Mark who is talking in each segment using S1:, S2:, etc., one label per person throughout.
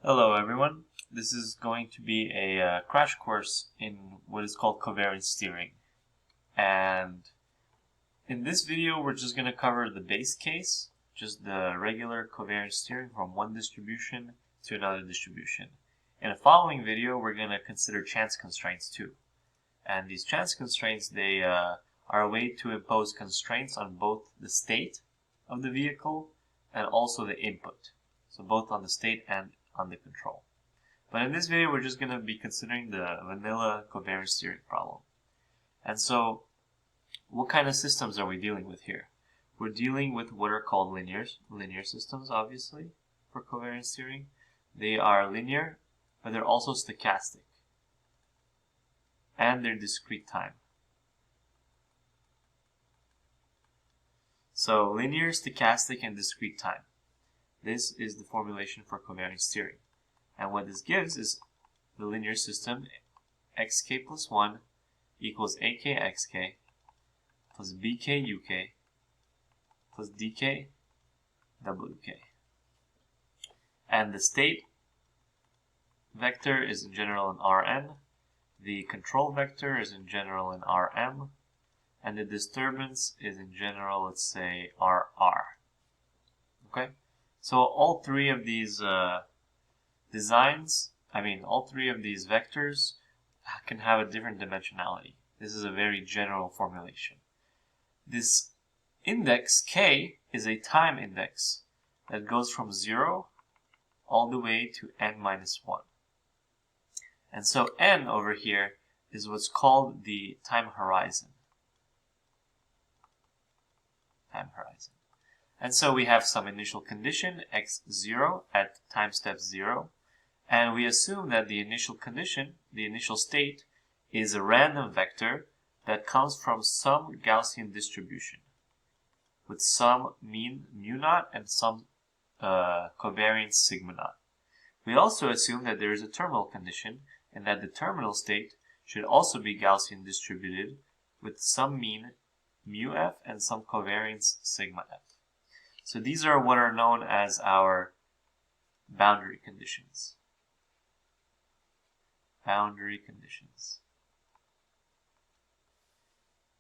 S1: Hello everyone, this is going to be a crash course in what is called covariance steering. And in this video we're just going to cover the base case, just the regular covariance steering from one distribution to another distribution. In a following video we're going to consider chance constraints too. And these chance constraints, they are a way to impose constraints on both the state of the vehicle and also the input. So both on the state and on the control. But in this video, we're just going to be considering the vanilla covariance steering problem. And so, what kind of systems are we dealing with here? We're dealing with what are called linear systems, obviously, for covariance steering. They are linear, but they're also stochastic. And they're discrete time. So, linear, stochastic, and discrete time. This is the formulation for covariance steering. And what this gives is the linear system xk plus 1 equals ak xk plus bk uk plus dk wk. And the state vector is in general in Rn, the control vector is in general in Rm, and the disturbance is in general, let's say, Rr. Okay? So all three of these all three of these vectors can have a different dimensionality. This is a very general formulation. This index k is a time index that goes from 0 all the way to n minus 1. And so n over here is what's called the time horizon. And so we have some initial condition, x0 at time step 0, and we assume that the initial condition, the initial state, is a random vector that comes from some Gaussian distribution, with some mean mu naught and some covariance sigma naught. We also assume that there is a terminal condition, and that the terminal state should also be Gaussian distributed, with some mean mu f and some covariance sigma f. So these are what are known as our boundary conditions.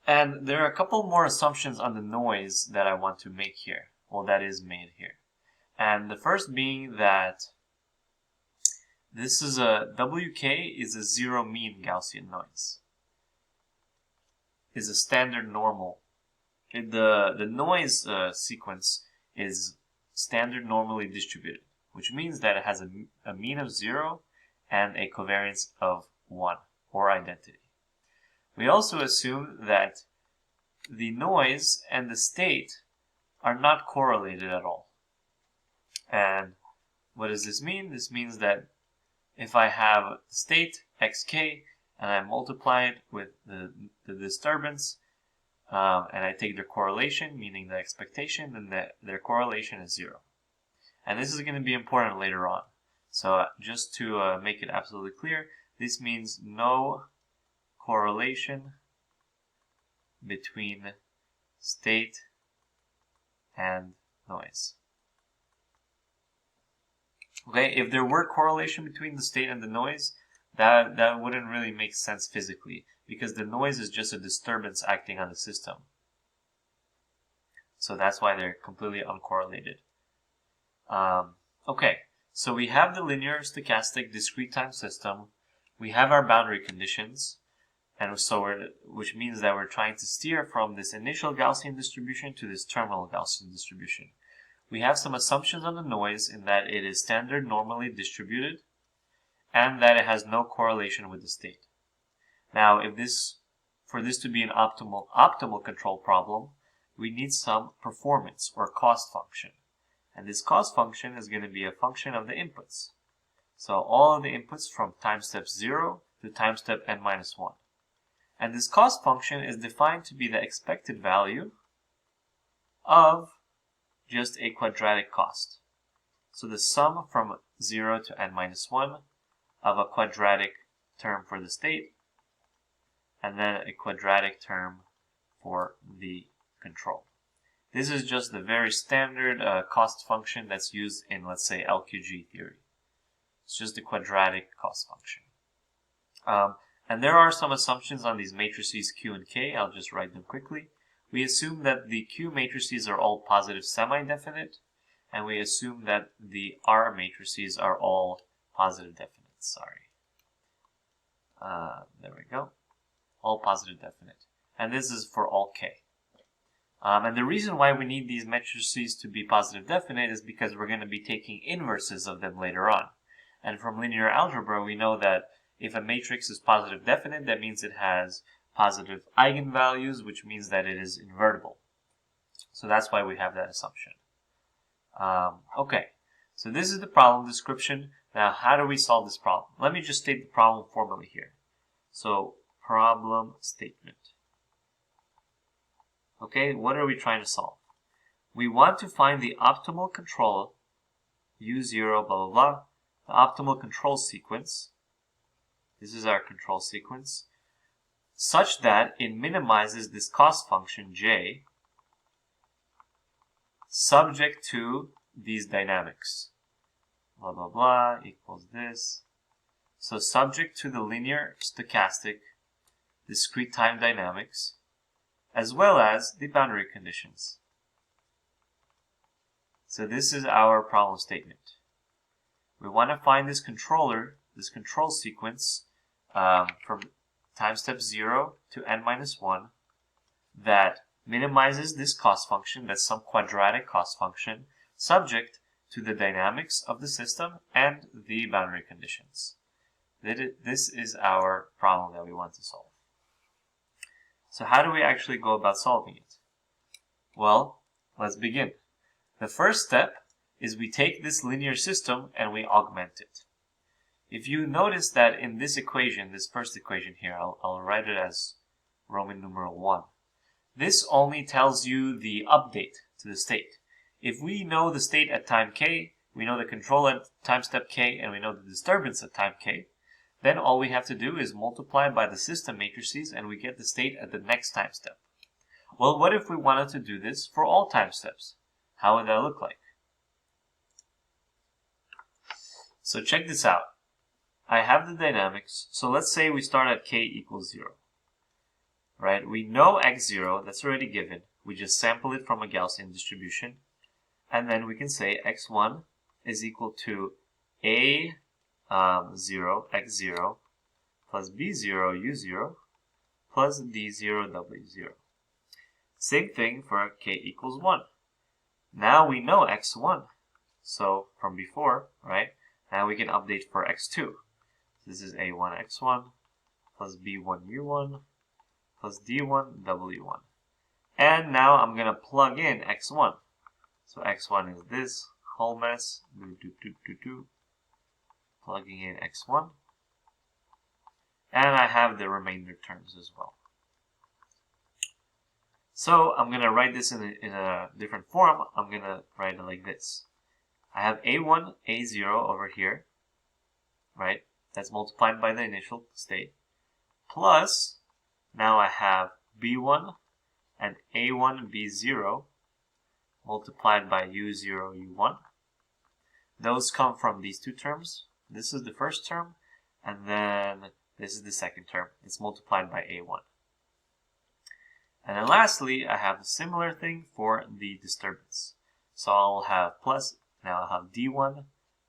S1: And there are a couple more assumptions on the noise that I want to make here. Well, that is made here. And the first being that this is WK is a zero mean Gaussian noise. Is a standard normal. The noise sequence is standard normally distributed, which means that it has a mean of 0 and a covariance of 1, or identity. We also assume that the noise and the state are not correlated at all. And what does this mean? This means that if I have the state, xk, and I multiply it with the disturbance, and I take their correlation, meaning the expectation, then their correlation is 0. And this is going to be important later on. So just to make it absolutely clear, this means no correlation between state and noise. Okay, if there were correlation between the state and the noise, that wouldn't really make sense physically, because the noise is just a disturbance acting on the system. So that's why they're completely uncorrelated. Okay, so we have the linear, stochastic, discrete time system. We have our boundary conditions, and so which means that we're trying to steer from this initial Gaussian distribution to this terminal Gaussian distribution. We have some assumptions on the noise in that it is standard normally distributed, and that it has no correlation with the state. Now, for this to be an optimal control problem, we need some performance or cost function. And this cost function is going to be a function of the inputs. So all of the inputs from time step 0 to time step n minus 1. And this cost function is defined to be the expected value of just a quadratic cost. So the sum from 0 to n minus 1 of a quadratic term for the state, and then a quadratic term for the control. This is just the very standard cost function that's used in, let's say, LQG theory. It's just the quadratic cost function. And there are some assumptions on these matrices Q and K. I'll just write them quickly. We assume that the Q matrices are all positive semi-definite, and we assume that the R matrices are all positive definite. Sorry. There we go. All positive definite. And this is for all K. And the reason why we need these matrices to be positive definite is because we're going to be taking inverses of them later on. And from linear algebra, we know that if a matrix is positive definite, that means it has positive eigenvalues, which means that it is invertible. So that's why we have that assumption. Okay, so this is the problem description. Now, how do we solve this problem? Let me just state the problem formally here. So, problem statement. Okay, what are we trying to solve? We want to find the optimal control, U0, blah, blah, blah, the optimal control sequence. This is our control sequence, such that it minimizes this cost function J subject to these dynamics. Blah, blah, blah, equals this. So subject to the linear, stochastic, discrete time dynamics, as well as the boundary conditions. So this is our problem statement. We want to find this controller, this control sequence, from time step 0 to n-1 that minimizes this cost function, that's some quadratic cost function, subject to the dynamics of the system and the boundary conditions. This is our problem that we want to solve. So how do we actually go about solving it? Well, let's begin. The first step is we take this linear system and we augment it. If you notice that in this equation, this first equation here, I'll write it as Roman numeral 1. This only tells you the update to the state. If we know the state at time k, we know the control at time step k, and we know the disturbance at time k, then all we have to do is multiply by the system matrices and we get the state at the next time step. Well, what if we wanted to do this for all time steps? How would that look like? So check this out. I have the dynamics. So let's say we start at k equals 0. Right? We know x0, that's already given. We just sample it from a Gaussian distribution. And then we can say x1 is equal to a0, x0, plus b0, u0, plus d0, w0. Same thing for k equals 1. Now we know x1. So from before, right? Now we can update for x2. This is a1, x1, plus b1, u1, plus d1, w1. And now I'm going to plug in x1. So x1 is this whole mess. Plugging in x1. And I have the remainder terms as well. So I'm going to write this in a different form. I'm going to write it like this. I have a1, a0 over here, right? That's multiplied by the initial state. Plus, now I have b1 and a1, b0 multiplied by u0, u1. Those come from these two terms. This is the first term, and then this is the second term. It's multiplied by a1. And then lastly, I have a similar thing for the disturbance. So I'll have plus, now I'll have d1,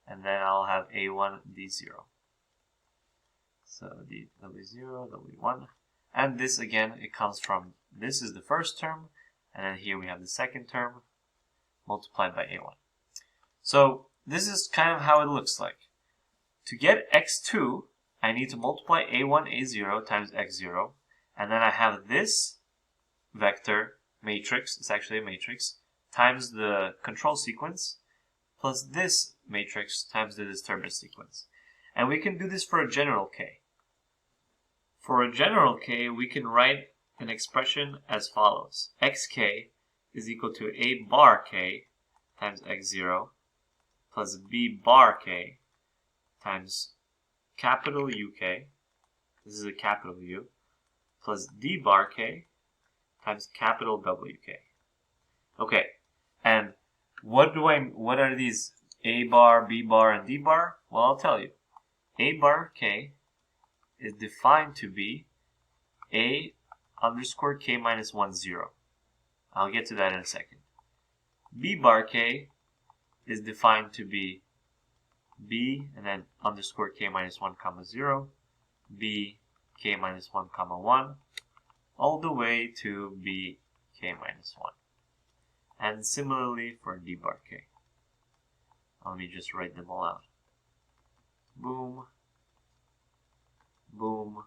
S1: and then I'll have a1, d0. So w0, w1. And this again, it comes from, this is the first term, and then here we have the second term multiplied by a1. So this is kind of how it looks like. To get x2, I need to multiply a1, a0 times x0, and then I have this vector matrix, it's actually a matrix, times the control sequence, plus this matrix times the disturbance sequence. And we can do this for a general k. For a general k, we can write an expression as follows. xk is equal to a bar k times x0 plus b bar k times capital UK, this is a capital U, plus d bar k times capital WK. Okay, and what are these A bar, B bar, and D bar? Well, I'll tell you. A bar k is defined to be A underscore k minus 1, 0. I'll get to that in a second. B bar k is defined to be B and then underscore k minus 1 comma 0, B k minus 1 comma 1, all the way to B k minus 1. And similarly for D bar k. Let me just write them all out. Boom, boom,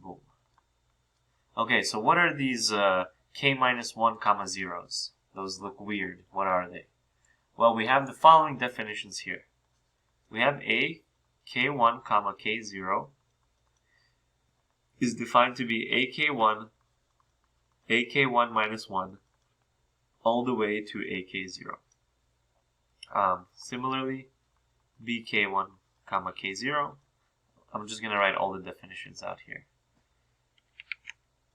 S1: boom. Okay, so what are these k minus 1 comma 0s? Those look weird. What are they? Well, we have the following definitions here. We have A k1 comma k0 is defined to be ak1 minus 1 all the way to ak0. Similarly, bk1 comma k0. I'm just going to write all the definitions out here.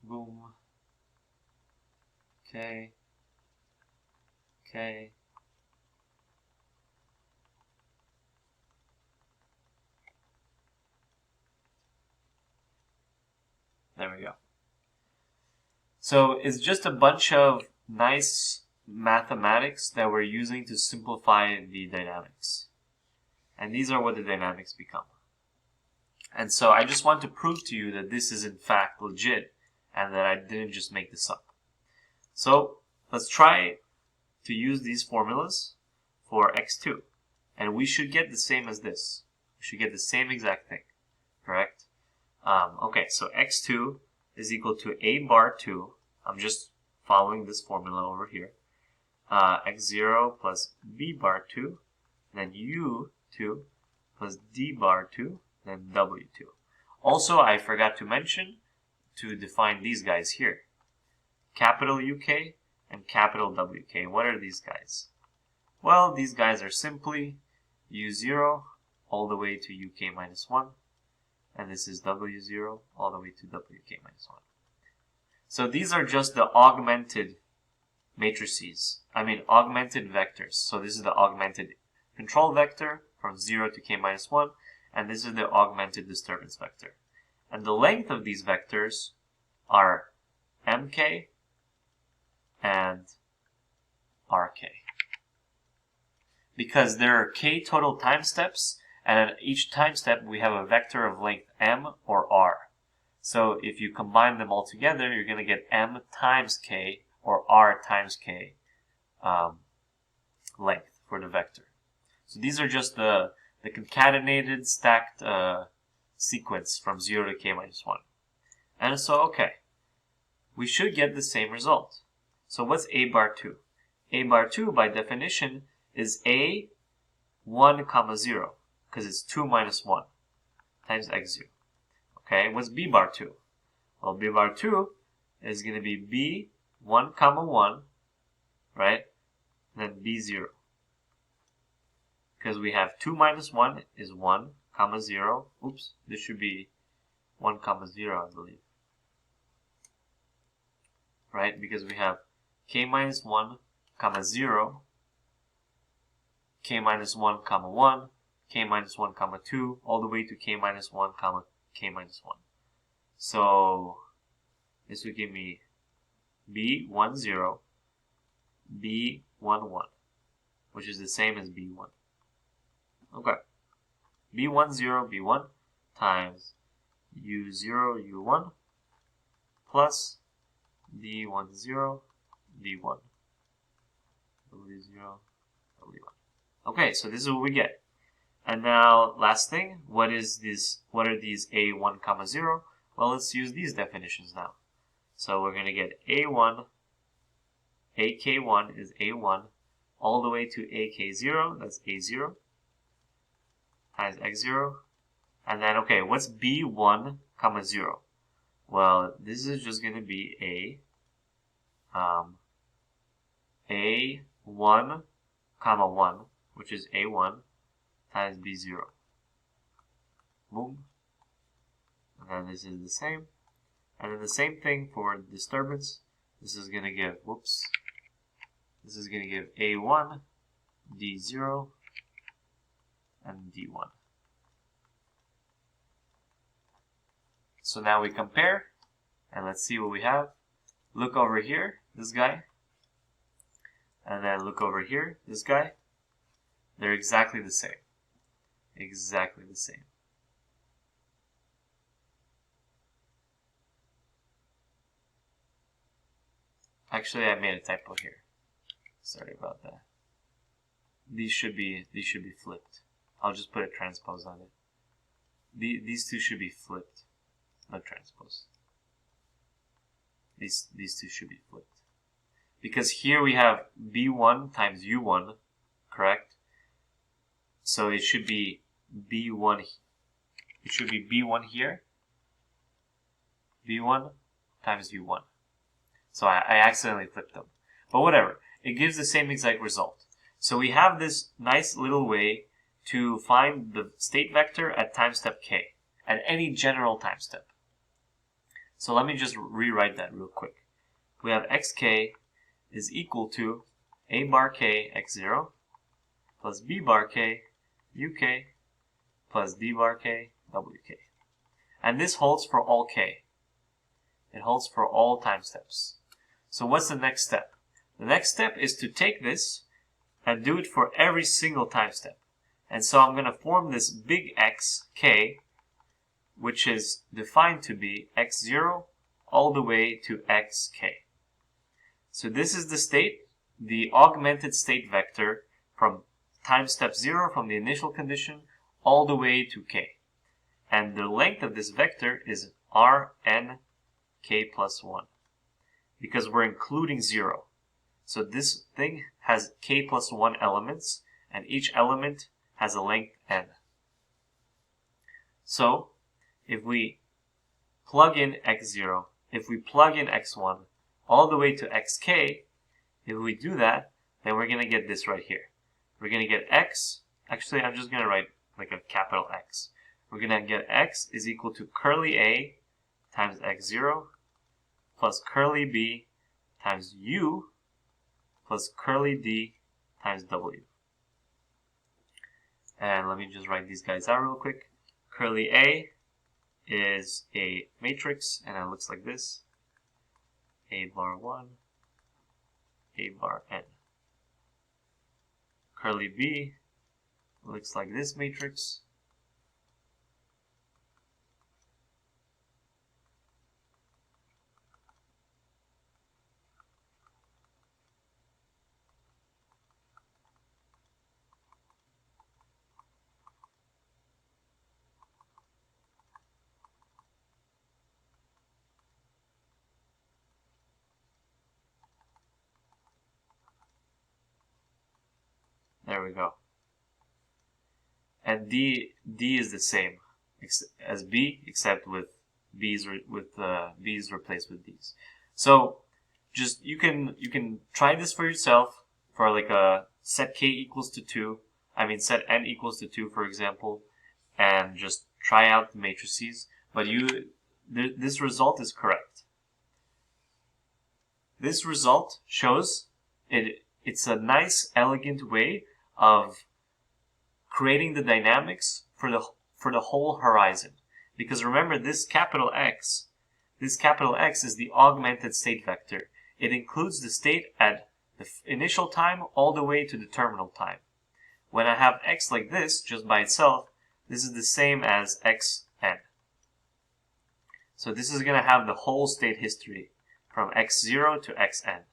S1: Boom. K. K. There we go. So it's just a bunch of nice mathematics that we're using to simplify the dynamics. And these are what the dynamics become. And so I just want to prove to you that this is in fact legit and that I didn't just make this up. So let's try to use these formulas for x2. And we should get the same as this. We should get the same exact thing, correct? Okay, so x2 is equal to a bar 2. I'm just following this formula over here. X0 plus b bar 2, then u2 plus d bar 2, then w2. Also, I forgot to mention to define these guys here. Capital UK and capital WK. What are these guys? Well, these guys are simply u0 all the way to uk minus 1. And this is w0 all the way to wk minus 1. So these are just the augmented matrices. Augmented vectors. So this is the augmented control vector from 0 to k minus 1. And this is the augmented disturbance vector. And the length of these vectors are mk and rk. Because there are k total time steps, and at each time step we have a vector of length m or r. So if you combine them all together, you're going to get m times k or r times k length for the vector. So these are just the concatenated stacked sequence from 0 to k minus 1. And so, okay, we should get the same result. So what's a bar 2? A bar 2 by definition is a 1 comma 0, because it's 2 minus 1 times x0. Okay, what's b bar 2? Well, b bar 2 is going to be b 1 comma 1, right? And then b0. Because we have 2 minus 1 is 1 comma 0. Oops, this should be 1 comma 0, I believe. Right, because we have k minus 1 comma 0, k minus 1 comma 1, k minus 1 comma 2, all the way to k minus 1 comma k minus 1. So this would give me b10, b11, which is the same as b1. Okay. b10, b1 times u0, u1 plus d10, d1, w0, w1. Okay, so this is what we get. And now, last thing, what is this? What are these a1 comma 0? Well, let's use these definitions now. So we're going to get a1, ak1 is a1, all the way to ak0, that's a0, times x0. And then, okay, what's b1 comma 0? Well, this is just going to be a1 comma 1, which is a1, times b0. Boom. And then this is the same. And then the same thing for disturbance. This is going to give, this is going to give a1 D0, and D1. So now we compare, and let's see what we have. Look over here, this guy, and then look over here, this guy. They're exactly the same. Exactly the same. Actually, I made a typo here. Sorry about that. These should be flipped. I'll just put a transpose on it. These two should be flipped, not transpose. These two should be flipped. Because here we have B1 times U1, correct? So it should be B1. It should be B1 here. B1 times U1. So I accidentally flipped them. But whatever. It gives the same exact result. So we have this nice little way to find the state vector at time step k, at any general time step. So let me just rewrite that real quick. We have xk is equal to a bar k x0 plus b bar k uk plus d bar k wk. And this holds for all k. It holds for all time steps. So what's the next step? The next step is to take this and do it for every single time step. And so I'm going to form this big X, k, which is defined to be x0 all the way to xk. So this is the state, the augmented state vector from time step 0, from the initial condition, all the way to k. And the length of this vector is Rn k plus 1, because we're including 0. So this thing has k plus 1 elements, and each element has a length n. So if we plug in x0, if we plug in x1, all the way to xk, if we do that, then we're going to get this right here. We're going to get x, actually I'm just going to write like a capital X. We're going to get x is equal to curly a times x0 plus curly b times u plus curly d times w. And let me just write these guys out real quick. Curly a is a matrix, and it looks like this. A bar 1, A bar n. Curly b looks like this matrix. There we go. And D is the same as B, except with B's B's replaced with D's. So just you can try this for yourself for like a set k equals to 2. I mean set n equals to 2, for example, and just try out the matrices. But this result is correct. This result shows it's a nice, elegant way of creating the dynamics for the whole horizon. Because remember, this capital X is the augmented state vector. It includes the state at the initial time all the way to the terminal time. When I have X like this, just by itself, this is the same as Xn. So this is going to have the whole state history from X0 to Xn.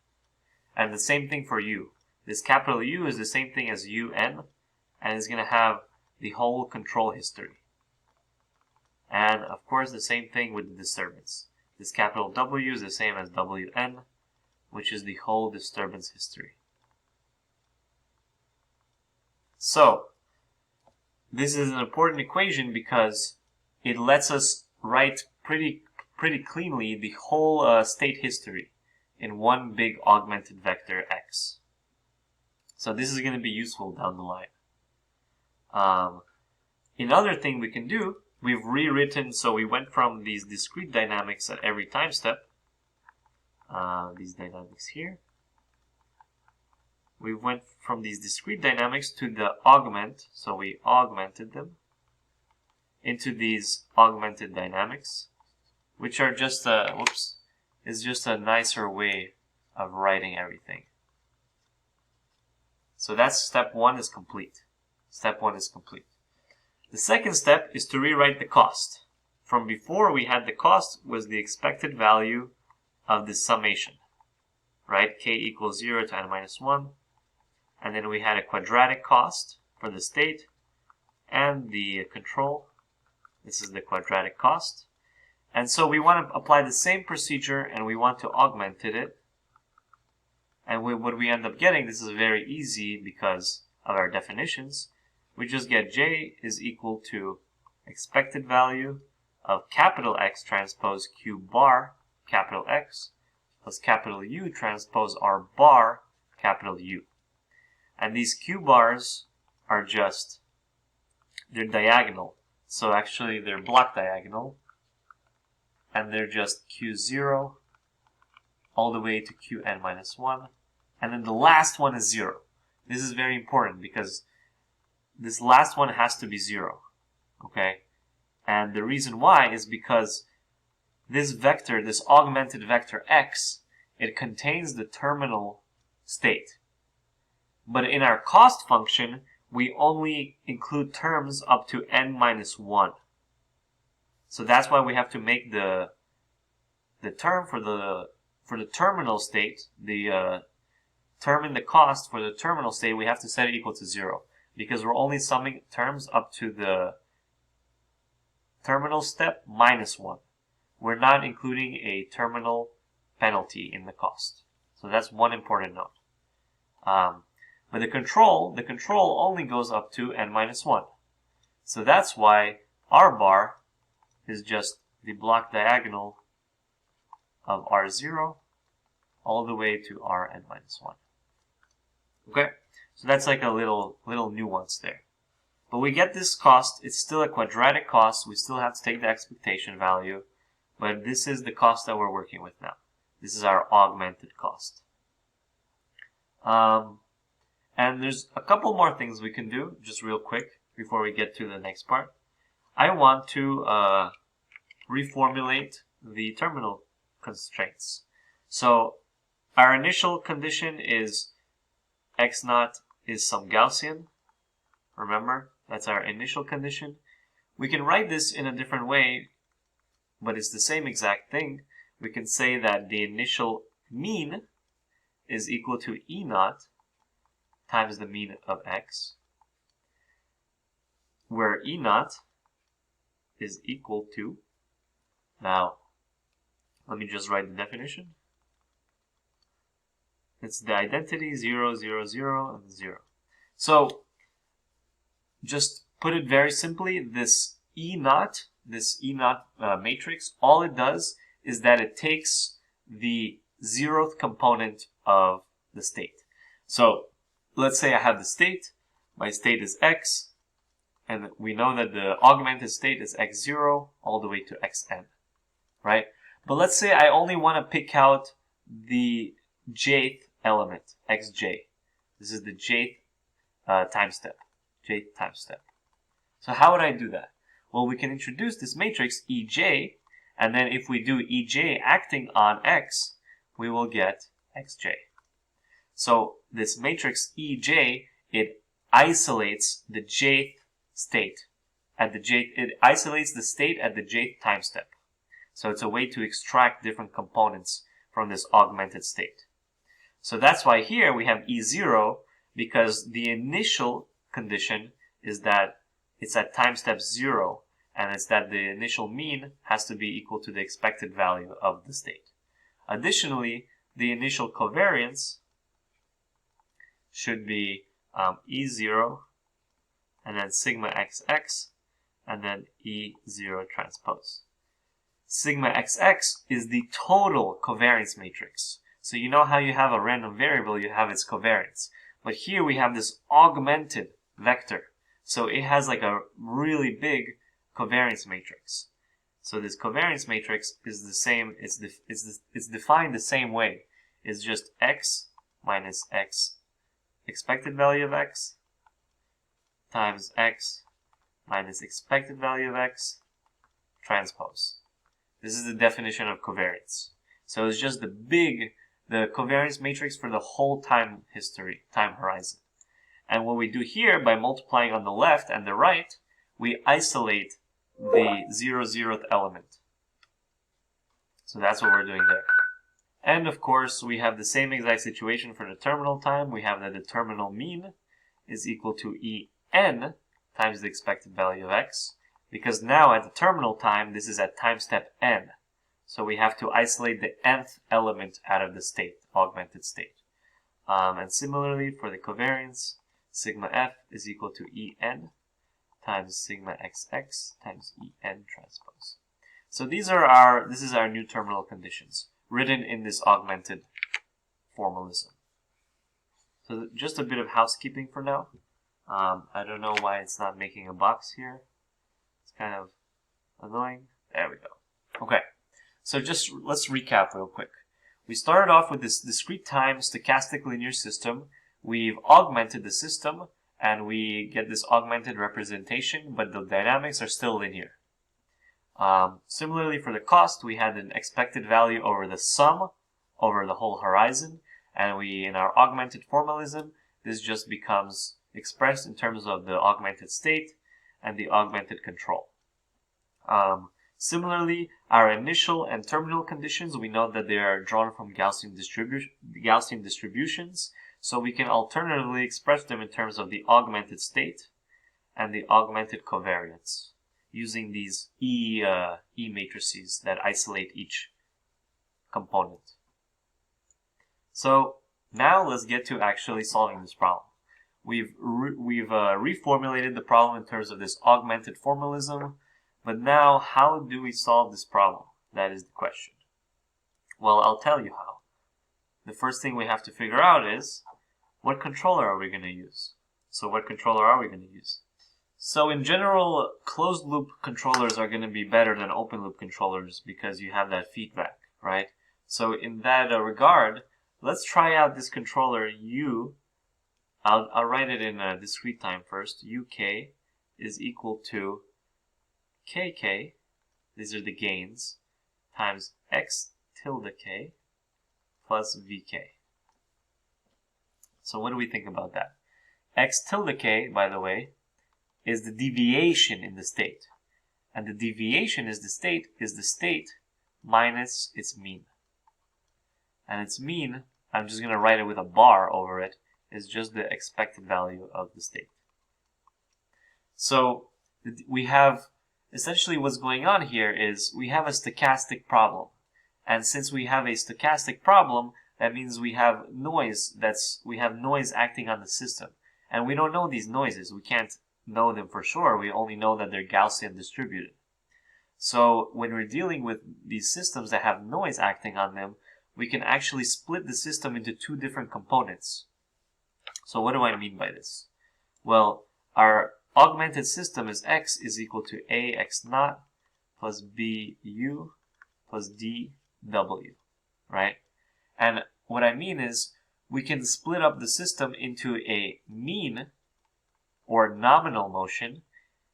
S1: And the same thing for U. This capital U is the same thing as Un, and it's going to have the whole control history. And of course the same thing with the disturbance. This capital W is the same as Wn, which is the whole disturbance history. So this is an important equation because it lets us write pretty cleanly the whole state history in one big augmented vector X. So this is going to be useful down the line. Another thing we can do, we've rewritten, so we went from these discrete dynamics at every time step, these dynamics here. we went from these discrete dynamics to the augment, so we augmented them into these augmented dynamics, which are just is just a nicer way of writing everything. So that's step 1 is complete. Step 1 is complete. The second step is to rewrite the cost. From before, we had the cost was the expected value of the summation, right? K equals 0 to n minus 1. And then we had a quadratic cost for the state and the control. This is the quadratic cost. And so we want to apply the same procedure and we want to augment it. And what we end up getting, this is very easy because of our definitions. We just get J is equal to expected value of capital X transpose Q bar capital X plus capital U transpose R bar capital U. And these Q bars are just, they're diagonal. So actually they're block diagonal. And they're just Q0 all the way to Qn minus 1. And then the last one is 0. This is very important because this last one has to be 0. Okay? And the reason why is because this vector, this augmented vector x, it contains the terminal state. But in our cost function, we only include terms up to n minus 1. So that's why we have to make the term for the terminal state, the term in the cost for the terminal state, we have to set it equal to 0 because we're only summing terms up to the terminal step minus 1. We're not including a terminal penalty in the cost. So that's one important note. But the control only goes up to n minus 1. So that's why R bar is just the block diagonal of R0 all the way to Rn minus 1. Okay? So that's like a little nuance there. But we get this cost. It's still a quadratic cost. We still have to take the expectation value. But this is the cost that we're working with now. This is our augmented cost. And there's a couple more things we can do, just real quick, before we get to the next part. I want to reformulate the terminal constraints. So our initial condition is x naught is some Gaussian. Remember, that's our initial condition. We can write this in a different way, but it's the same exact thing. We can say that the initial mean is equal to E naught times the mean of x, where E naught is equal to, now let me just write the definition. It's the identity 0, 0, 0, and 0. So just put it very simply, this E naught matrix, all it does is that it takes the 0th component of the state. So let's say I have the state, my state is x, and we know that the augmented state is x0 all the way to xn, right? But let's say I only want to pick out the jth element, xj. This is the jth time step. So how would I do that? Well, we can introduce this matrix ej, and then if we do ej acting on x, we will get xj. So this matrix ej, it isolates the jth state it isolates the state at the jth time step. So it's a way to extract different components from this augmented state. So that's why here we have E0, because the initial condition is that it's at time step 0, and it's that the initial mean has to be equal to the expected value of the state. Additionally, the initial covariance should be E0, and then sigma xx, and then E0 transpose. Sigma xx is the total covariance matrix. So you know how you have a random variable, you have its covariance. But here we have this augmented vector. So it has like a really big covariance matrix. So this covariance matrix is the same, it's defined the same way. It's just x minus x expected value of x times x minus expected value of x transpose. This is the definition of covariance. So it's just the covariance matrix for the whole time horizon. And what we do here, by multiplying on the left and the right, we isolate the 0th element. So that's what we're doing there. And of course, we have the same exact situation for the terminal time. We have that the terminal mean is equal to En times the expected value of x, because now at the terminal time, this is at time step n. So we have to isolate the nth element out of the state, augmented state. And similarly for the covariance, sigma f is equal to En times sigma xx times En transpose. So this is our new terminal conditions, written in this augmented formalism. So just a bit of housekeeping for now. I don't know why it's not making a box here. It's kind of annoying. There we go. Okay, so just let's recap real quick. We started off with this discrete time stochastic linear system. We've augmented the system, and we get this augmented representation, but the dynamics are still linear. Similarly for the cost, we had an expected value over the sum over the whole horizon, and in our augmented formalism, this just becomes expressed in terms of the augmented state and the augmented control. Similarly, our initial and terminal conditions, we know that they are drawn from Gaussian distributions, so we can alternatively express them in terms of the augmented state and the augmented covariance, using these E matrices that isolate each component. So now let's get to actually solving this problem. We've reformulated the problem in terms of this augmented formalism, but now how do we solve this problem? That is the question. Well, I'll tell you how. The first thing we have to figure out is, what controller are we going to use? So what controller are we going to use? So in general, closed loop controllers are going to be better than open loop controllers because you have that feedback, right? So in that regard, let's try out this controller U. I'll write it in discrete time first. UK is equal to KK, these are the gains, times X tilde K plus VK. So what do we think about that? X tilde K, by the way, is the deviation in the state. And the deviation is the state minus its mean. And its mean, I'm just going to write it with a bar over it, is just the expected value of the state. So we have, essentially what's going on here is we have a stochastic problem. And since we have a stochastic problem, that means we have noise acting on the system. And we don't know these noises. We can't know them for sure. We only know that they're Gaussian distributed. So when we're dealing with these systems that have noise acting on them, we can actually split the system into two different components. So what do I mean by this? Well, our augmented system is x is equal to a x naught plus b u plus d w, right? And what I mean is we can split up the system into a mean or nominal motion,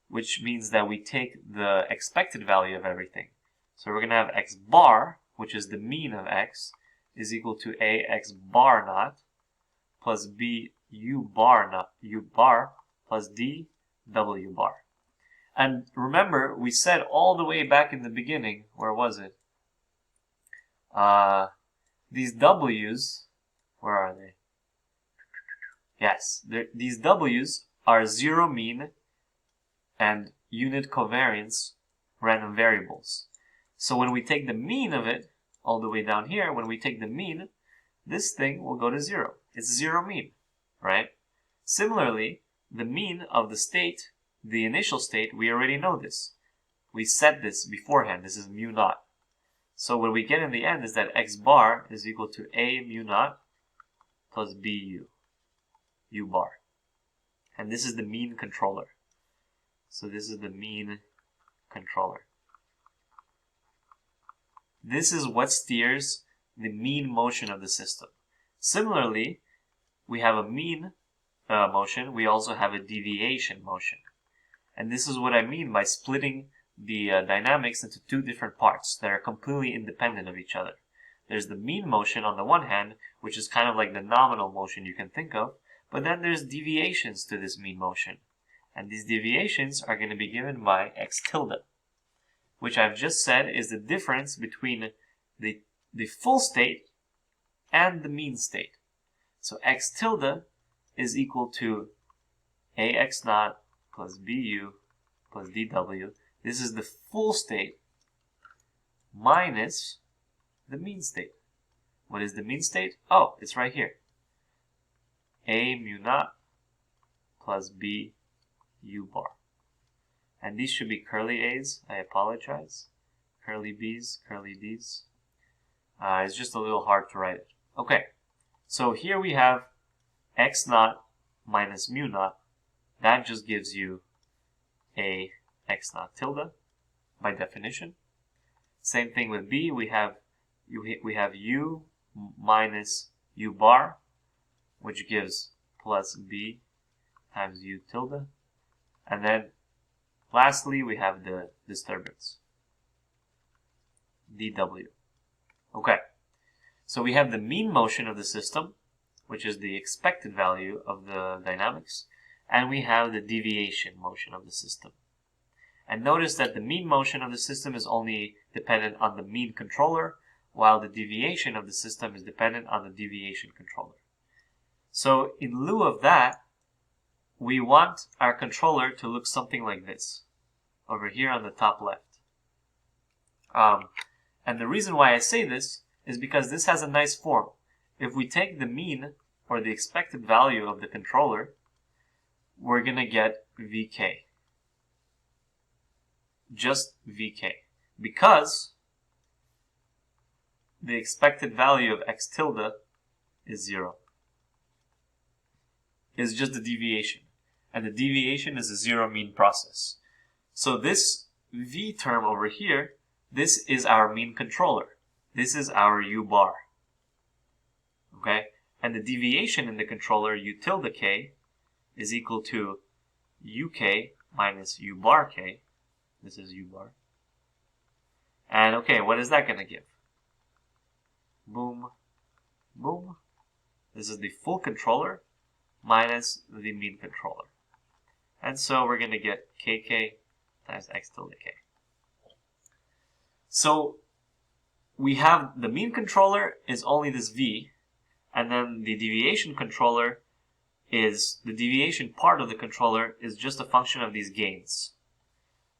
S1: which means that we take the expected value of everything. So we're going to have x bar, which is the mean of x, is equal to a x bar naught plus b u bar plus d w bar. And remember, we said all the way back in the beginning, where was it? These w's, where are they? Yes, these w's are zero mean and unit covariance random variables. So when we take the mean of it, all the way down here, when we take the mean, this thing will go to 0. It's zero mean, right? Similarly, the mean of the state, the initial state, we already know this. We set this beforehand. This is mu naught. So what we get in the end is that x bar is equal to a mu naught plus bu, u bar. And this is the mean controller. So this is the mean controller. This is what steers the mean motion of the system. Similarly, we have a mean motion, we also have a deviation motion. And this is what I mean by splitting the dynamics into two different parts that are completely independent of each other. There's the mean motion on the one hand, which is kind of like the nominal motion you can think of, but then there's deviations to this mean motion. And these deviations are going to be given by x tilde, which I've just said is the difference between the full state and the mean state. So x tilde is equal to ax naught plus bu plus dw. This is the full state minus the mean state. What is the mean state? Oh, it's right here. A mu naught plus b u bar. And these should be curly A's. I apologize. Curly B's, curly D's. It's just a little hard to write it. Okay, so here we have x naught minus mu naught. That just gives you a x naught tilde by definition. Same thing with b. We have u minus u bar, which gives plus b times u tilde. And then lastly, we have the disturbance, dw. Okay, so we have the mean motion of the system, which is the expected value of the dynamics, and we have the deviation motion of the system. And notice that the mean motion of the system is only dependent on the mean controller, while the deviation of the system is dependent on the deviation controller. So in lieu of that, we want our controller to look something like this, over here on the top left. And the reason why I say this is because this has a nice form. If we take the mean, or the expected value of the controller, we're going to get Vk. Just Vk. Because the expected value of x tilde is 0. It's just the deviation. And the deviation is a zero mean process. So this V term over here, this is our mean controller. This is our U bar. Okay? And the deviation in the controller, U tilde k, is equal to UK minus U bar k. This is U bar. And okay, what is that going to give? Boom, boom. This is the full controller minus the mean controller. And so we're going to get kk times x tilde k. So we have the mean controller is only this v, and then the deviation controller is, the deviation part of the controller is just a function of these gains.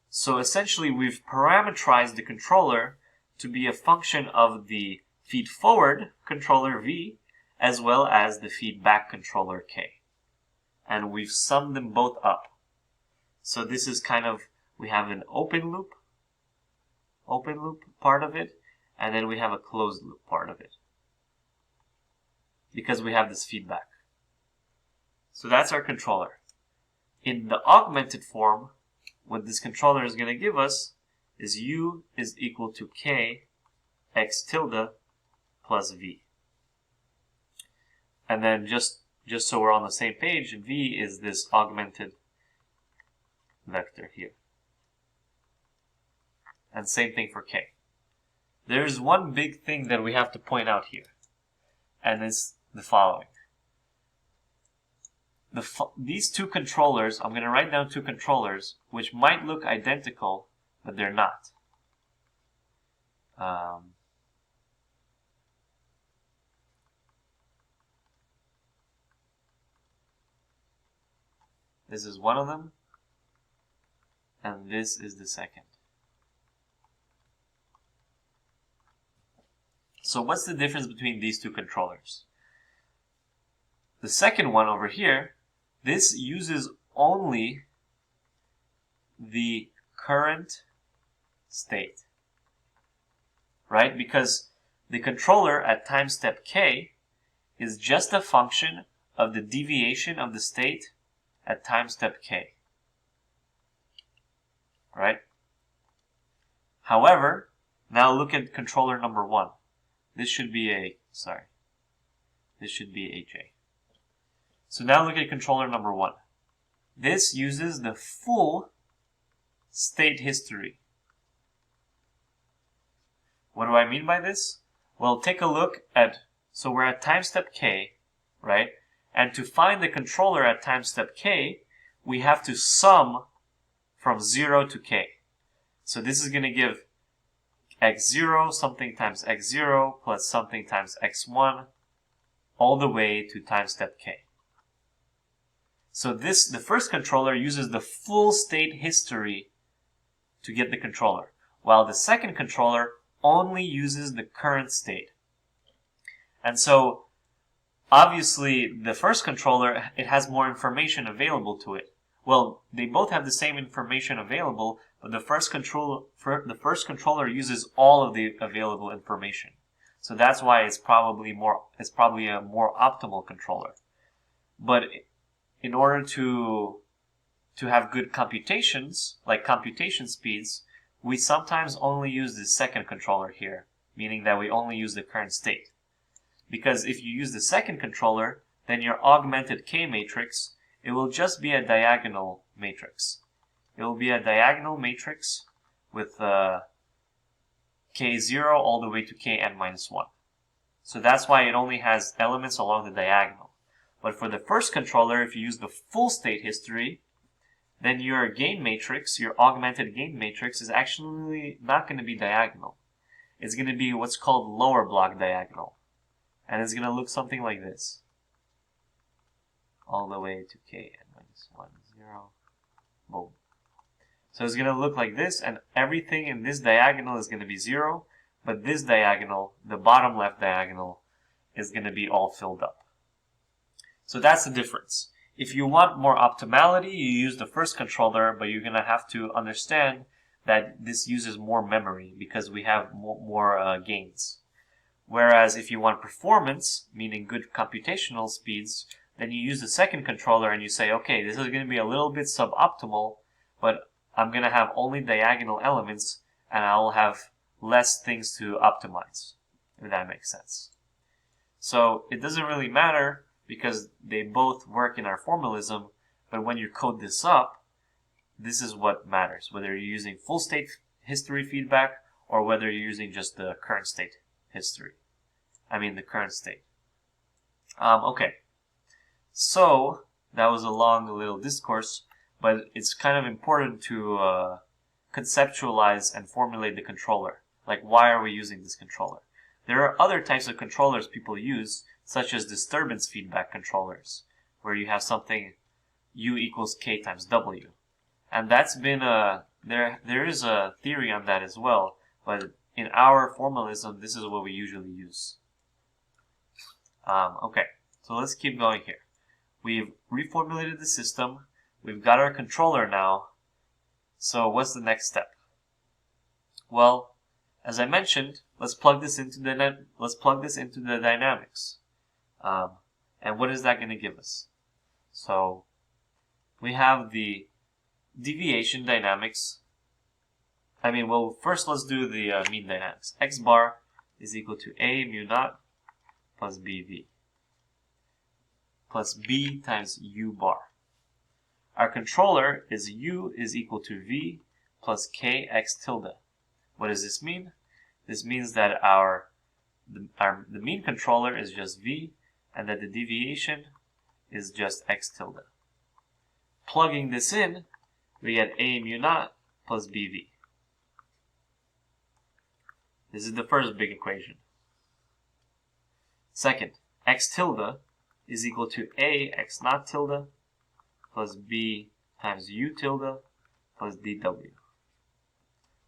S1: So essentially we've parameterized the controller to be a function of the feed forward controller v as well as the feedback controller k. And we've summed them both up. So this is kind of, we have an open loop part of it, and then we have a closed loop part of it, because we have this feedback. So that's our controller. In the augmented form, what this controller is going to give us is u is equal to k x tilde plus v. And then just so we're on the same page, v is this augmented vector here. And same thing for k. There's one big thing that we have to point out here, and it's the following. These two controllers, I'm going to write down two controllers, which might look identical, but they're not. This is one of them, and this is the second. So what's the difference between these two controllers? The second one over here, this uses only the current state, right? Because the controller at time step k is just a function of the deviation of the state at time step k, right? However, now look at controller number 1. This should be this should be AJ. So now look at controller number 1. This uses the full state history. What do I mean by this? Well, take a look at, so we're at time step k, right? And to find the controller at time step k, we have to sum from 0 to k. So this is going to give x0 something times x0 plus something times x1 all the way to time step k. So the first controller uses the full state history to get the controller, while the second controller only uses the current state. And so obviously the first controller, it has more information available to it. Well, they both have the same information available, but the first controller uses all of the available information. So that's why it's probably a more optimal controller. But in order to have good computations, like computation speeds, we sometimes only use the second controller here, meaning that we only use the current state. Because if you use the second controller, then your augmented K matrix, it will just be a diagonal matrix. It will be a diagonal matrix with K0 all the way to Kn-1. So that's why it only has elements along the diagonal. But for the first controller, if you use the full state history, then your gain matrix, your augmented gain matrix, is actually not going to be diagonal. It's going to be what's called lower block diagonal. And it's going to look something like this. All the way to Kn-1, 0. Boom. So it's going to look like this, and everything in this diagonal is going to be 0, but this diagonal, the bottom left diagonal, is going to be all filled up. So that's the difference. If you want more optimality, you use the first controller, but you're going to have to understand that this uses more memory because we have more gains. Whereas if you want performance, meaning good computational speeds, then you use the second controller and you say, okay, this is going to be a little bit suboptimal, but I'm going to have only diagonal elements and I'll have less things to optimize, if that makes sense. So it doesn't really matter because they both work in our formalism, but when you code this up, this is what matters, whether you're using full state history feedback or whether you're using just the current state history. The current state. Okay. So, that was a long little discourse, but it's kind of important to conceptualize and formulate the controller. Like, why are we using this controller? There are other types of controllers people use, such as disturbance feedback controllers, where you have something U equals K times W. And that's been there is a theory on that as well, but in our formalism, this is what we usually use. Okay, so let's keep going here. We've reformulated the system. We've got our controller now. So what's the next step? Well, as I mentioned, let's plug this into the dynamics. And what is that going to give us? So we have the deviation dynamics. First let's do the mean dynamics. X bar is equal to A mu naught plus BV plus B times U bar. Our controller is U is equal to V plus K x tilde. What does this mean? This means that the mean controller is just V and that the deviation is just x tilde. Plugging this in, we get A mu naught plus BV. This is the first big equation. Second, x tilde is equal to A x naught tilde plus B times U tilde plus DW.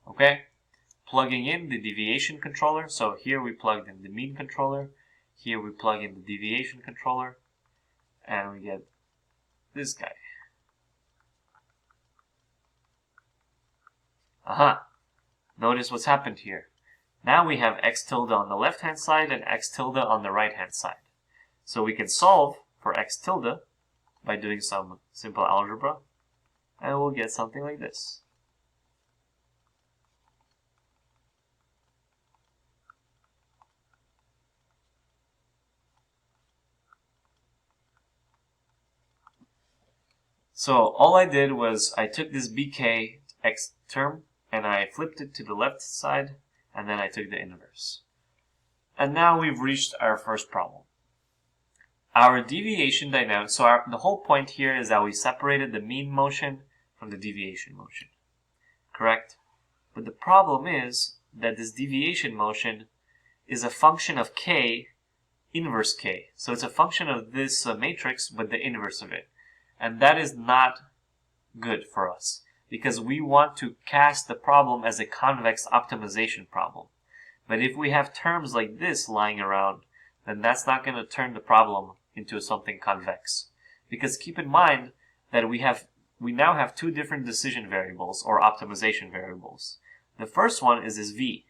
S1: Okay? Plugging in the deviation controller. So here we plugged in the mean controller. Here we plug in the deviation controller. And we get this guy. Aha! Notice what's happened here. Now we have x tilde on the left hand side and x tilde on the right hand side. So we can solve for x tilde by doing some simple algebra, and we'll get something like this. So all I did was I took this bk x term and I flipped it to the left side, and then I took the inverse. And now we've reached our first problem. Our deviation dynamics, so the whole point here is that we separated the mean motion from the deviation motion. Correct? But the problem is that this deviation motion is a function of k inverse k. So it's a function of this matrix, but the inverse of it. And that is not good for us, because we want to cast the problem as a convex optimization problem. But if we have terms like this lying around, then that's not going to turn the problem into something convex. Because keep in mind that we now have two different decision variables or optimization variables. The first one is this v,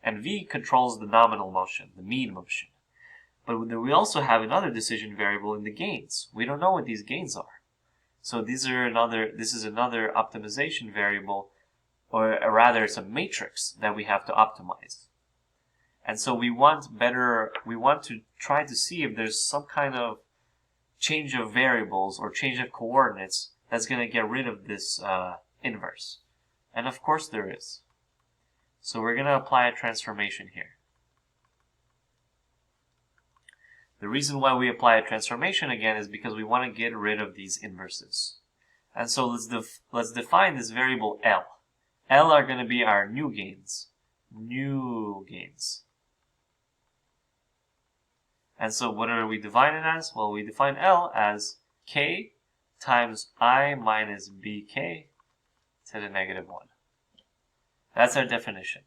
S1: and v controls the nominal motion, the mean motion. But we also have another decision variable in the gains. We don't know what these gains are. So this is another optimization variable, or rather it's a matrix that we have to optimize. And so we want to try to see if there's some kind of change of variables or change of coordinates that's going to get rid of this inverse. And of course there is. So we're going to apply a transformation here. The reason why we apply a transformation again is because we want to get rid of these inverses. And so let's define this variable L. L are going to be our new gains. New gains. And so what are we defining as? Well, we define L as k times I minus bk to the negative 1. That's our definition.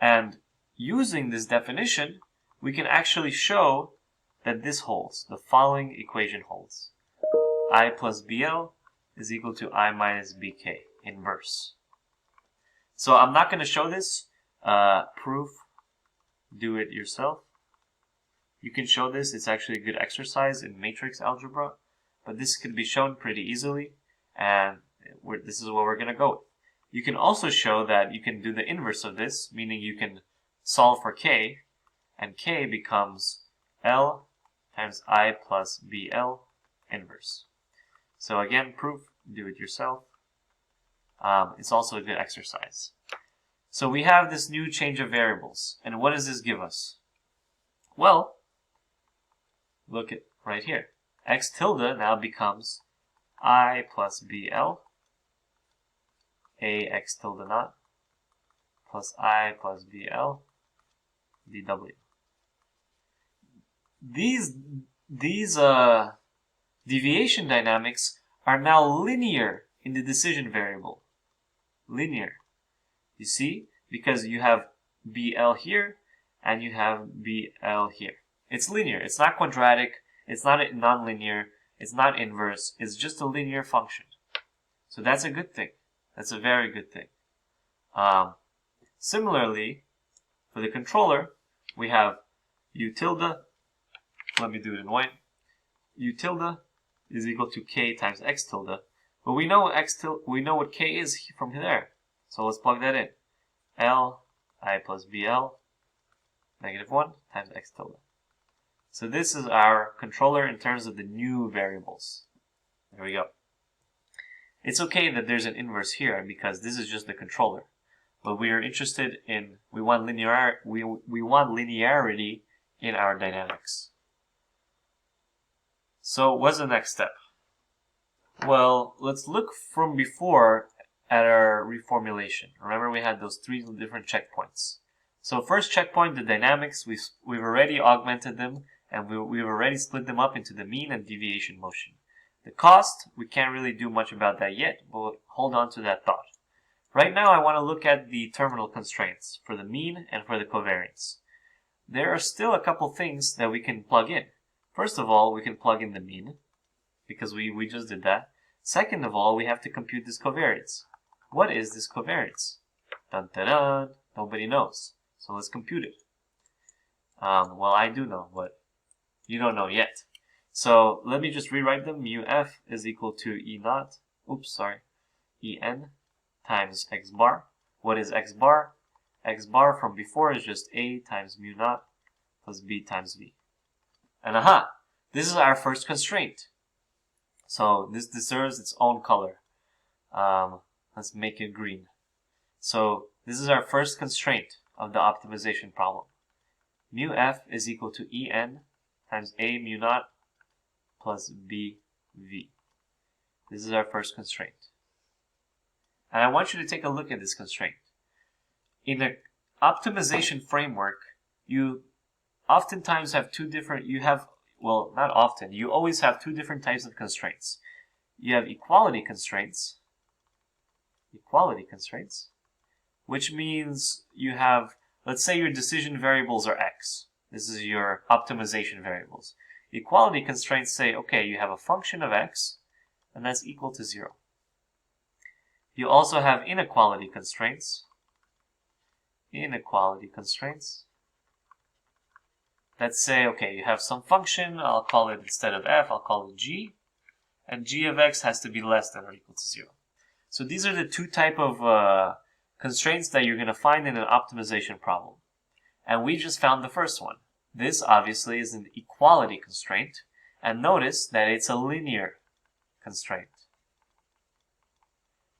S1: And using this definition, we can actually show that this holds. The following equation holds. I plus bl is equal to I minus bk, inverse. So I'm not going to show this proof. Do it yourself. You can show this. It's actually a good exercise in matrix algebra. But this can be shown pretty easily. And this is what we're going to go with. You can also show that you can do the inverse of this, meaning you can solve for k, and k becomes L times I plus BL inverse. So again, proof, do it yourself. It's also a good exercise. So we have this new change of variables. And what does this give us? Well, look at right here. X tilde now becomes I plus BL, A x tilde naught, plus I plus BL, dw. These deviation dynamics are now linear in the decision variable. Linear. You see? Because you have BL here and you have BL here. It's linear. It's not quadratic. It's not nonlinear. It's not inverse. It's just a linear function. So that's a good thing. That's a very good thing. Similarly, for the controller, we have U tilde. Let me do it in white. U tilde is equal to k times x tilde. But we know what k is from there. So let's plug that in. L I plus BL negative 1 times x tilde. So this is our controller in terms of the new variables. There we go. It's okay that there's an inverse here because this is just the controller. But we are interested in, we want linearity in our dynamics. So what's the next step? Well, let's look from before at our reformulation. Remember we had those 3 different checkpoints. So first checkpoint, the dynamics, we've already augmented them and we've already split them up into the mean and deviation motion. The cost, we can't really do much about that yet, but hold on to that thought. Right now I want to look at the terminal constraints for the mean and for the covariance. There are still a couple things that we can plug in. First of all, we can plug in the mean, because we just did that. Second of all, we have to compute this covariance. What is this covariance? Dun dun dun, nobody knows. So let's compute it. Well, I do know, but you don't know yet. So let me just rewrite them. Mu f is equal to En times x bar. What is x bar? X bar from before is just A times mu naught plus B times V. And aha! This is our first constraint. So this deserves its own color. Let's make it green. So this is our first constraint of the optimization problem. Mu f is equal to En times A mu naught plus B V. This is our first constraint. And I want you to take a look at this constraint. In an optimization framework, you oftentimes have you always have two different types of constraints. You have equality constraints, which means you have, let's say your decision variables are x. This is your optimization variables. Equality constraints say, okay, you have a function of x, and that's equal to 0. You also have inequality constraints. Let's say, okay, you have some function, I'll call it, instead of f, I'll call it g, and g of x has to be less than or equal to 0. So these are the two type of constraints that you're going to find in an optimization problem. And we just found the first one. This obviously is an equality constraint, and notice that it's a linear constraint.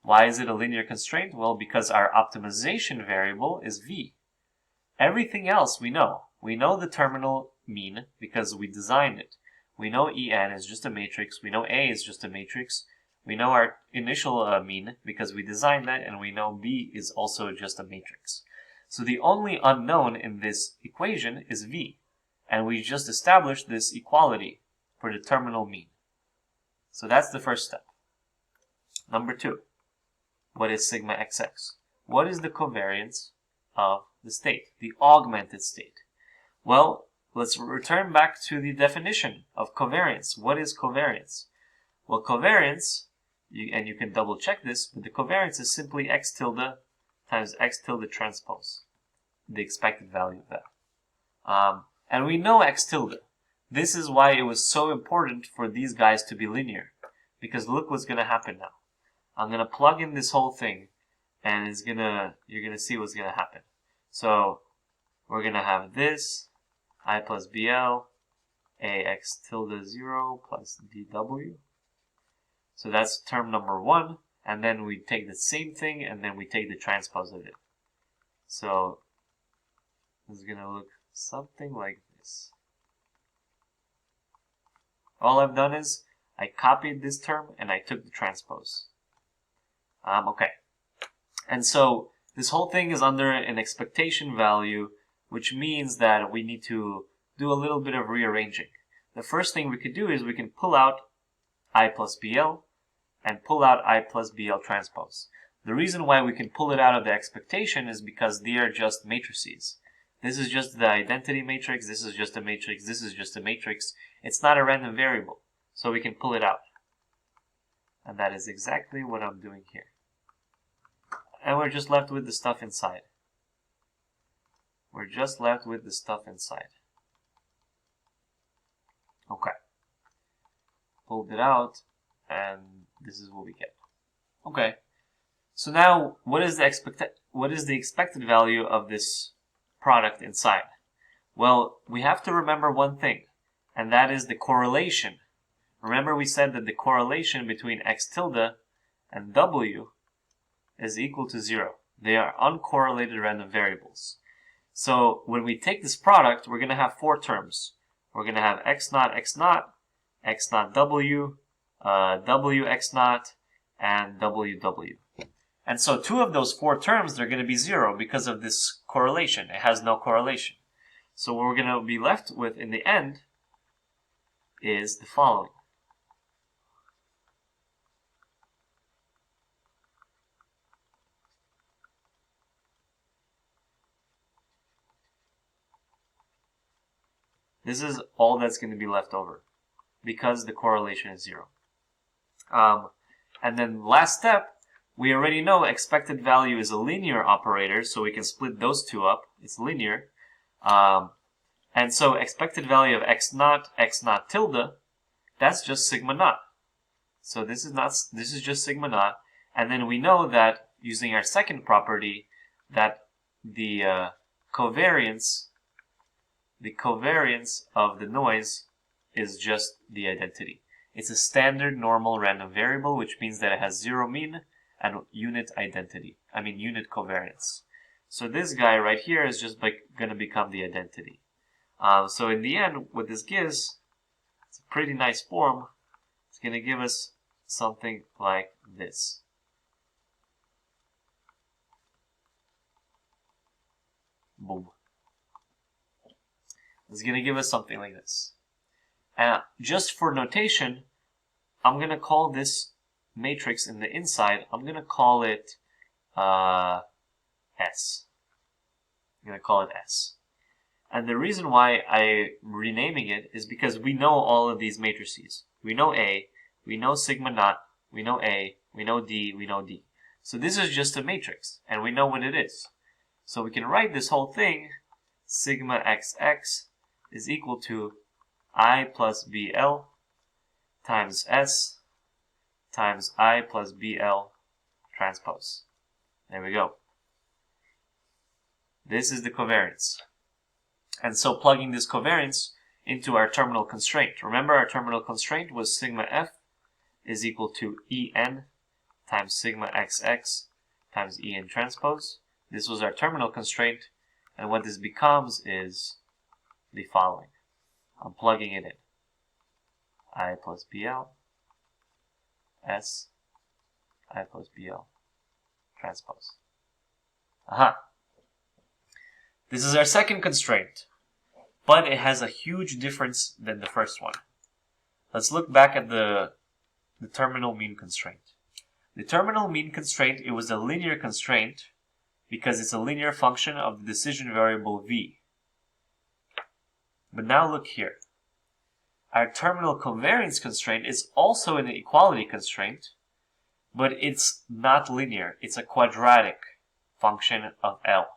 S1: Why is it a linear constraint? Well, because our optimization variable is v. Everything else we know. We know the terminal mean because we designed it. We know En is just a matrix. We know A is just a matrix. We know our initial mean because we designed that, and we know B is also just a matrix. So the only unknown in this equation is v, and we just established this equality for the terminal mean. So that's the first step. Number 2. What is sigma xx? What is the covariance of the state, the augmented state? Well, let's return back to the definition of covariance. What is covariance? Well, covariance, and you can double check this, but the covariance is simply x tilde times x tilde transpose, the expected value of that. And we know x tilde. This is why it was so important for these guys to be linear, because look what's going to happen now. I'm going to plug in this whole thing, and you're going to see what's going to happen. So we're going to have this, I plus BL, AX tilde 0 plus DW. So that's term number 1, and then we take the same thing, and then we take the transpose of it. So this is going to look something like this. All I've done is I copied this term, and I took the transpose. Okay. And so this whole thing is under an expectation value, which means that we need to do a little bit of rearranging. The first thing we could do is we can pull out I plus BL and pull out I plus BL transpose. The reason why we can pull it out of the expectation is because they are just matrices. This is just the identity matrix, this is just a matrix, this is just a matrix. It's not a random variable, so we can pull it out. And that is exactly what I'm doing here. And we're just left with the stuff inside. Okay. Pulled it out, and this is what we get. Okay. So now, what is the expected value of this product inside? Well, we have to remember one thing, and that is the correlation. Remember we said that the correlation between x tilde and w is equal to 0. They are uncorrelated random variables. So when we take this product, we're going to have 4 terms. We're going to have x naught, x naught w, w x naught, and w w. And so 2 of those 4 terms, they're going to be 0 because of this correlation. It has no correlation. So what we're going to be left with in the end is the following. This is all that's going to be left over because the correlation is 0. And then last step, we already know expected value is a linear operator, so we can split those 2 up. It's linear. And so expected value of x naught tilde, that's just sigma naught. So this is just sigma naught. And then we know that using our second property, that the covariance of the noise is just the identity. It's a standard normal random variable, which means that it has zero mean and unit identity. Unit covariance. So this guy right here is just going to become the identity. So in the end, what this gives, it's a pretty nice form. It's going to give us something like this. Boom. It's going to give us something like this. And just for notation, I'm going to call this matrix in the inside, I'm going to call it S. I'm going to call it S. And the reason why I'm renaming it is because we know all of these matrices. We know A, we know sigma naught, we know A, we know D, we know D. So this is just a matrix, and we know what it is. So we can write this whole thing, sigma XX is equal to I plus BL times S times I plus BL transpose. There we go. This is the covariance. And so plugging this covariance into our terminal constraint. Remember, our terminal constraint was sigma F is equal to En times sigma XX times En transpose. This was our terminal constraint, and what this becomes is the following. I'm plugging it in. I plus BL S I plus BL transpose. Aha. This is our second constraint, but it has a huge difference than the first one. Let's look back at the terminal mean constraint. The terminal mean constraint, it was a linear constraint because it's a linear function of the decision variable v. But now look here. Our terminal covariance constraint is also an equality constraint, but it's not linear. It's a quadratic function of L.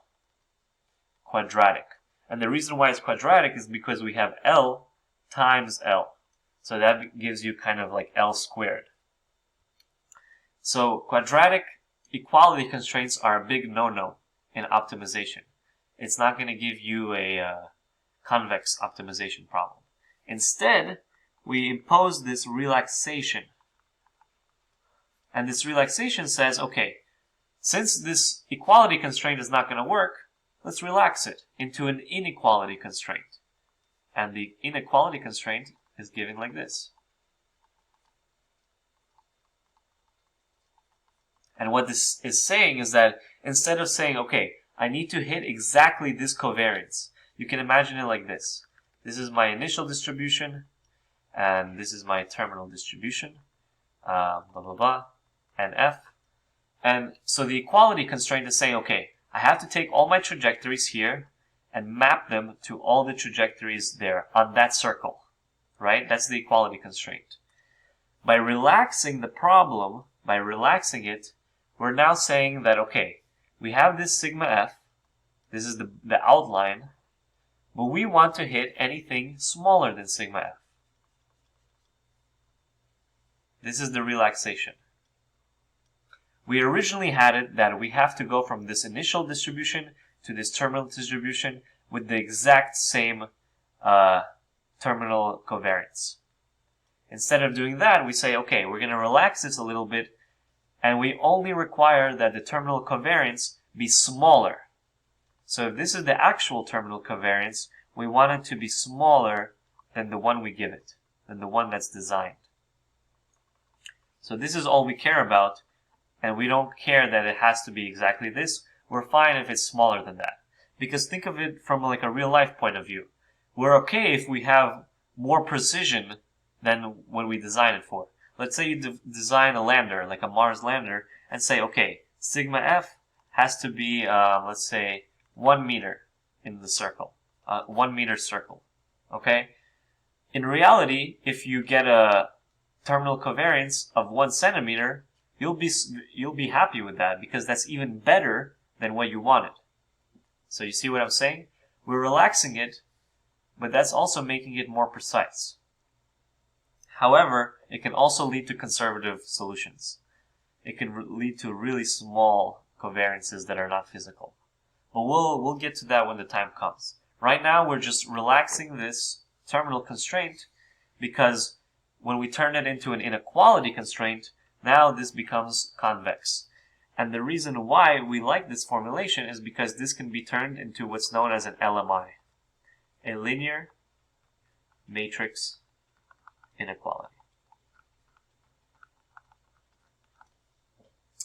S1: Quadratic. And the reason why it's quadratic is because we have L times L. So that gives you kind of like L squared. So quadratic equality constraints are a big no-no in optimization. It's not going to give you a convex optimization problem. Instead, we impose this relaxation. And this relaxation says, okay, since this equality constraint is not going to work, let's relax it into an inequality constraint. And the inequality constraint is given like this. And what this is saying is that instead of saying, okay, I need to hit exactly this covariance, you can imagine it like this. This is my initial distribution, and this is my terminal distribution, blah, blah, blah, and F. And so the equality constraint is saying, okay, I have to take all my trajectories here and map them to all the trajectories there on that circle, right? That's the equality constraint. By relaxing the problem, by relaxing it, we're now saying that, okay, we have this sigma F, this is the outline, but we want to hit anything smaller than sigma F. This is the relaxation. We originally had it that we have to go from this initial distribution to this terminal distribution with the exact same terminal covariance. Instead of doing that, we say, okay, we're going to relax this a little bit, and we only require that the terminal covariance be smaller. So if this is the actual terminal covariance, we want it to be smaller than the one we give it, than the one that's designed. So this is all we care about, and we don't care that it has to be exactly this. We're fine if it's smaller than that. Because think of it from like a real life point of view. We're okay if we have more precision than what we design it for. Let's say you design a lander, like a Mars lander, and say, okay, sigma F has to be, let's say, 1 meter in the circle. 1 meter circle. Okay? In reality, if you get a terminal covariance of 1 centimeter, you'll be happy with that because that's even better than what you wanted. So you see what I'm saying? We're relaxing it, but that's also making it more precise. However, it can also lead to conservative solutions. It can lead to really small covariances that are not physical. But we'll get to that when the time comes. Right now, we're just relaxing this terminal constraint because when we turn it into an inequality constraint, now this becomes convex. And the reason why we like this formulation is because this can be turned into what's known as an LMI, a linear matrix inequality.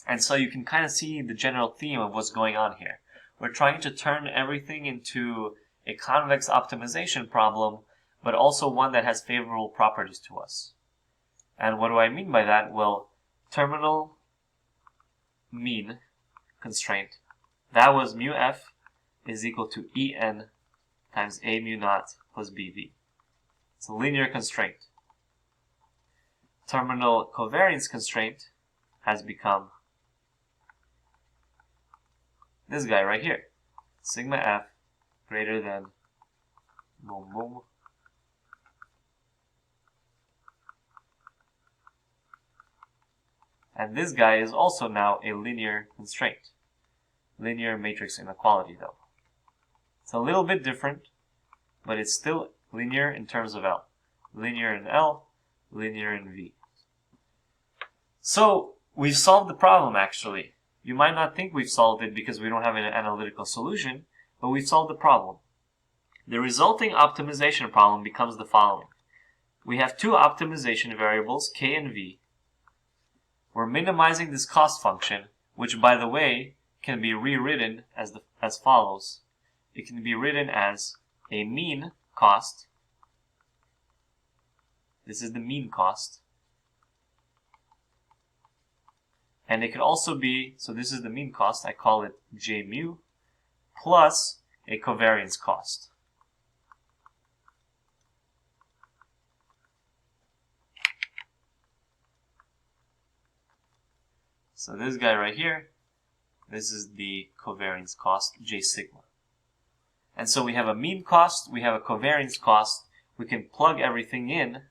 S1: And so you can kind of see the general theme of what's going on here. We're trying to turn everything into a convex optimization problem, but also one that has favorable properties to us. And what do I mean by that? Well, terminal mean constraint, that was mu f is equal to En times A mu naught plus BV. It's a linear constraint. Terminal covariance constraint has become this guy right here. Sigma f greater than boom boom and this guy is also now a linear constraint. Linear matrix inequality though. It's a little bit different, but it's still linear in terms of L. Linear in L, linear in V. So we've solved the problem actually. You might not think we've solved it because we don't have an analytical solution, but we've solved the problem. The resulting optimization problem becomes the following. We have two optimization variables, K and V. We're minimizing this cost function, which by the way can be rewritten as follows. It can be written as a mean cost. This is the mean cost. And it could also be, so this is the mean cost, I call it J mu, plus a covariance cost. So this guy right here, this is the covariance cost, J sigma. And so we have a mean cost, we have a covariance cost, we can plug everything in,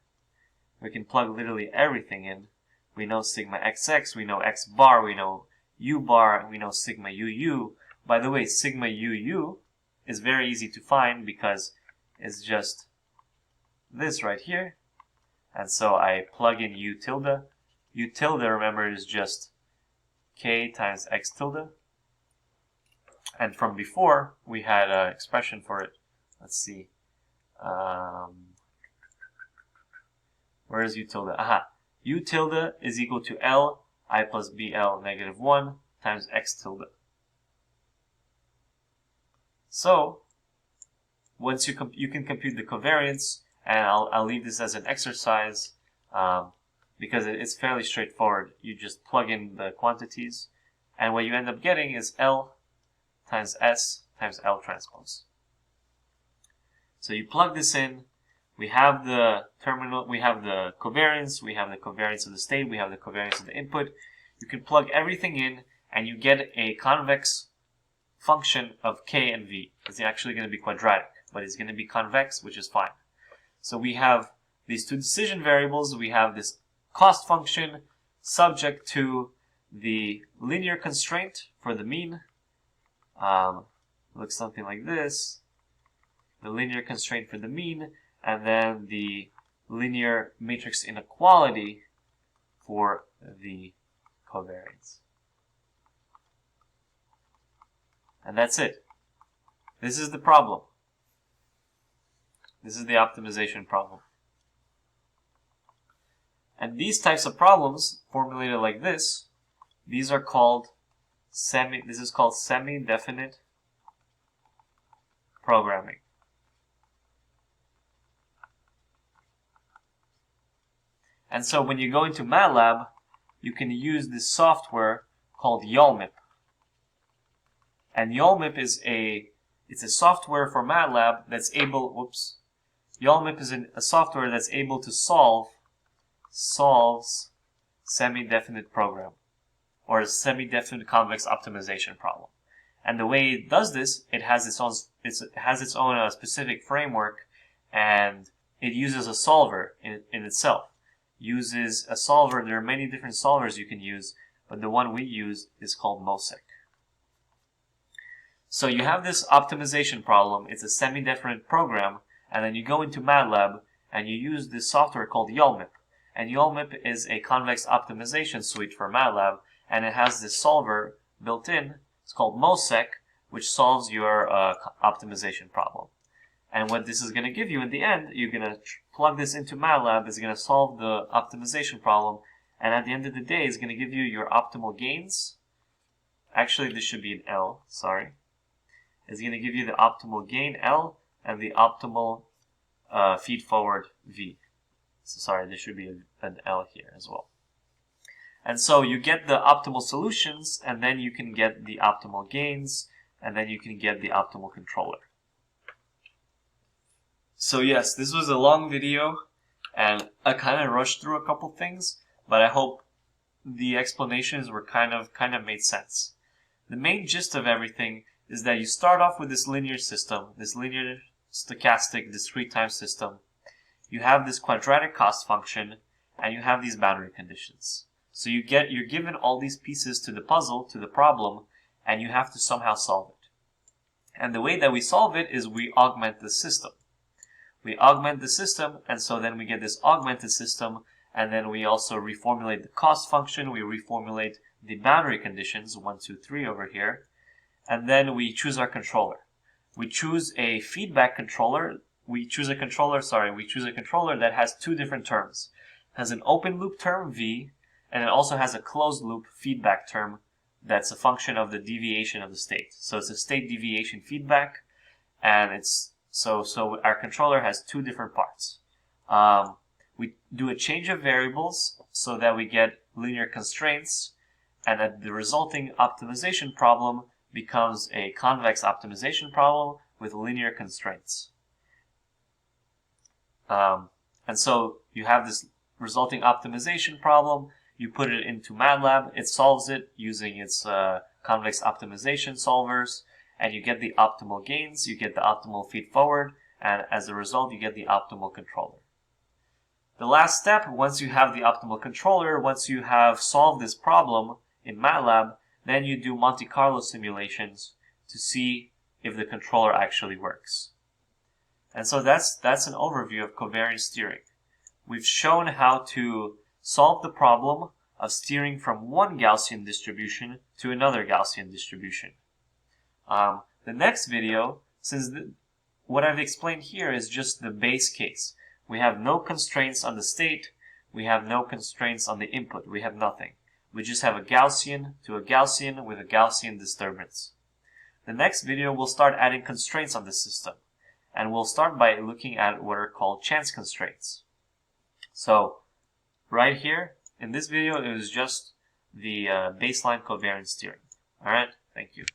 S1: we can plug literally everything in. We know sigma xx, we know x bar, we know u bar, we know sigma uu. By the way, sigma uu is very easy to find because it's just this right here. And so I plug in u tilde. U tilde, remember, is just k times x tilde. And from before, we had an expression for it. Let's see. Where is u tilde? Aha. U tilde is equal to L I plus BL negative 1 times x tilde. So, once you can compute the covariance, and I'll leave this as an exercise because it's fairly straightforward. You just plug in the quantities, and what you end up getting is L times S times L transpose. So you plug this in. We have the terminal, we have the covariance of the state, we have the covariance of the input. You can plug everything in and you get a convex function of k and v. It's actually going to be quadratic, but it's going to be convex, which is fine. So we have these two decision variables. We have this cost function subject to the linear constraint for the mean. Looks something like this. The linear constraint for the mean, and then the linear matrix inequality for the covariance. And that's it. This is the problem. This is the optimization problem. And these types of problems, formulated like this, these are called semi-definite programming. And so when you go into MATLAB, you can use this software called YALMIP. And YALMIP is a software for MATLAB that's able, YALMIP is a software that's able to solves semi-definite program, or a semi-definite convex optimization problem. And the way it does this, it has its own specific framework, and it uses a solver in itself. Uses a solver. There are many different solvers you can use, but the one we use is called MOSEC. So you have this optimization problem. It's a semi-definite program, and then you go into MATLAB and you use this software called YALMIP. And ULMIP is a convex optimization suite for MATLAB, and it has this solver built in. It's called MOSEC, which solves your optimization problem. And what this is going to give you in the end, you're going to plug this into MATLAB, it's going to solve the optimization problem, and at the end of the day, it's going to give you your optimal gains. Actually, this should be an L, sorry. It's going to give you the optimal gain L and the optimal feed forward V. So sorry, there should be an L here as well. And so you get the optimal solutions, and then you can get the optimal gains, and then you can get the optimal controller. So yes, this was a long video, and I kind of rushed through a couple things, but I hope the explanations were kind of made sense. The main gist of everything is that you start off with this linear system, this linear stochastic discrete time system. You have this quadratic cost function, and you have these boundary conditions. So you're given all these pieces to the puzzle, to the problem, and you have to somehow solve it. And the way that we solve it is we augment the system. We augment the system, and so then we get this augmented system, and then we also reformulate the cost function, we reformulate the boundary conditions, 1, 2, 3 over here, and then we choose our controller. We choose a feedback controller. We choose a controller that has two different terms. It has an open loop term, V, and it also has a closed loop feedback term that's a function of the deviation of the state. So it's a state deviation feedback, and so our controller has two different parts. We do a change of variables so that we get linear constraints, and that the resulting optimization problem becomes a convex optimization problem with linear constraints. And so you have this resulting optimization problem, you put it into MATLAB, it solves it using its convex optimization solvers, and you get the optimal gains, you get the optimal feed forward, and as a result you get the optimal controller. The last step, once you have the optimal controller, once you have solved this problem in MATLAB, then you do Monte Carlo simulations to see if the controller actually works. And so that's an overview of covariance steering. We've shown how to solve the problem of steering from one Gaussian distribution to another Gaussian distribution. The next video, since what I've explained here is just the base case. We have no constraints on the state, we have no constraints on the input, we have nothing. We just have a Gaussian to a Gaussian with a Gaussian disturbance. The next video will start adding constraints on the system, and we'll start by looking at what are called chance constraints. So, right here, in this video, it was just the baseline covariance steering. Alright, thank you.